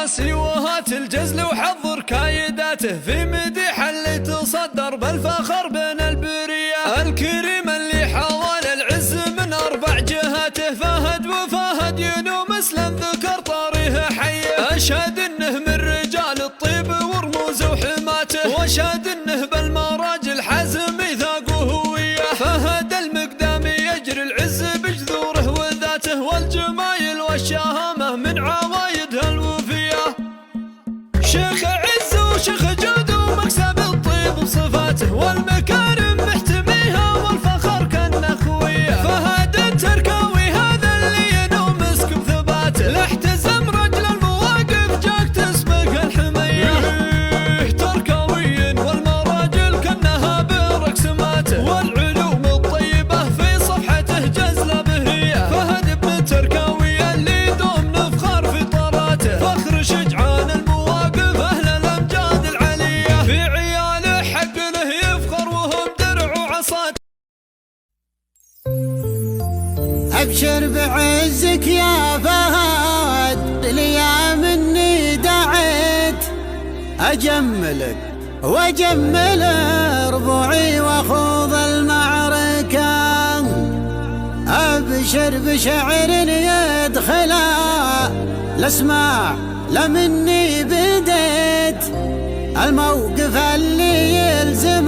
راسي وهات الجزل وحضر كايداته في مديح اللي تصدر بالفخر بين البرية الكريم اللي حوال العز من 4 جهاته. فهد وفهد ينوم اسلم ذكر طاريه حيه، اشهد انه من رجال الطيب ورموز وحماته، واشهد انه بالمراجل حازم ميثاق وهويه. فهد المقدامي يجري العز بجذوره وذاته، والجمايل والشهامه من عوايدها الوفيه. شيخ عز وشيخ جود ومكسب الطيب بصفاته، والمكارم محتميها والفخر كانه خويه. فهد التركاوي هذا اللي ينوم مسك بثباته، لاحتزم رجل المواقف جاك تسبق الحميه. تركاوي والمراجل كانها برقسماته، والعلوم الطيبه في صفحته جزله بهيه. فهد ابن تركاوي اللي دوم نفخر في طراته، فخر شجعان المواقف اهل الامجاد العليه. في عياله حق له يفخر وهم درع وعصاته. ابشر بعزك يا فهد ليا مني دعيت، اجملك واجمل ربوعي واخوض المعركه. ابشر بشعر يدخل الاسماع لمني بديت، الموقف اللي يلزم